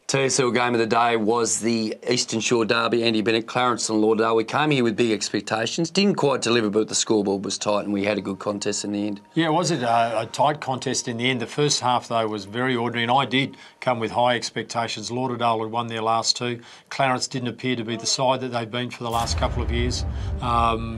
TSL game of the day was the Eastern Shore Derby, Andy Bennett, Clarence and Lauderdale. We came here with big expectations, didn't quite deliver, but the scoreboard was tight and we had a good contest in the end. Yeah, was it a tight contest in the end? The first half, though, was very ordinary, and I did come with high expectations. Lauderdale had won their last two. Clarence didn't appear to be the side that they've been for the last couple of years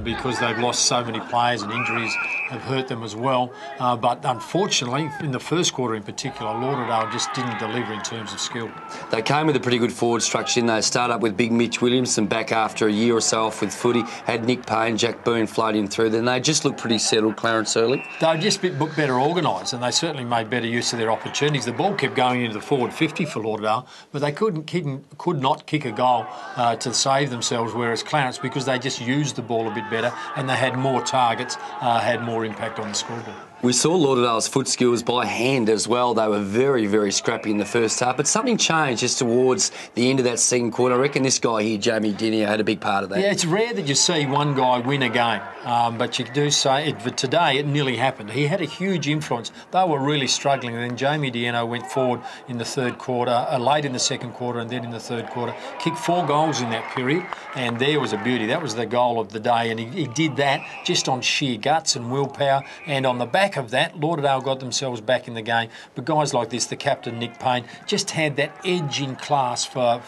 because they've lost so many players and injuries have hurt them as well. But unfortunately, in the first quarter in particular, Lauderdale just didn't deliver in terms of skill. They came with a pretty good forward structure. They start up with big Mitch Williamson back after a year or so off with footy. Had Nick Payne, Jack Boone floating through. Then they just looked pretty settled, Clarence, early. They were just a bit better organised and they certainly made better use of their opportunities. The ball kept going into the forward 50 for Lauderdale, but they could not kick a goal to save themselves, whereas Clarence, because they just used the ball a bit better and they had more targets, had more impact on the scoreboard. We saw Lauderdale's foot skills by hand as well. They were very, very scrappy in the first half, but something changed just towards the end of that second quarter. I reckon this guy here, Jamie Dinnier, had a big part of that. Yeah, it's rare that you see one guy win a game, but you do say it. But today it nearly happened. He had a huge influence. They were really struggling, and then Jamie Dinnier went forward in the third quarter, late in the second quarter, and then in the third quarter, kicked 4 goals in that period, and there was a beauty. That was the goal of the day, and he did that just on sheer guts and willpower, and on the back of that, Lauderdale got themselves back in the game. But guys like this, the captain Nick Payne, just had that edge in class for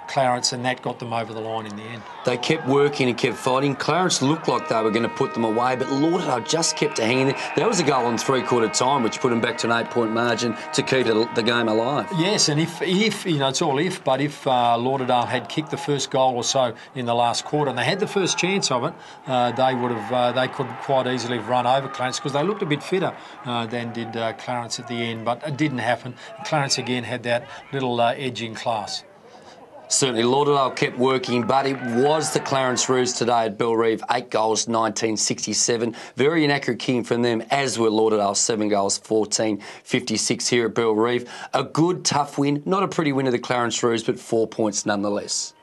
Clarence, and that got them over the line in the end. They kept working and kept fighting. Clarence looked like they were going to put them away, but Lauderdale just kept hanging there. There was a goal in three-quarter time, which put them back to an 8-point margin to keep the game alive. Yes, and if you know, it's all if, but if Lauderdale had kicked the first goal or so in the last quarter, and they had the first chance of it, they could quite easily have run over Clarence because they looked a bit fitter than did Clarence at the end, but it didn't happen. Clarence again had that little edge in class. Certainly, Lauderdale kept working, but it was the Clarence Roos today at Bellerive. 8 goals, 1967. Very inaccurate kicking from them, as were Lauderdale. 7 goals, 14-56 here at Bellerive. A good, tough win. Not a pretty win of the Clarence Roos, but 4 points nonetheless.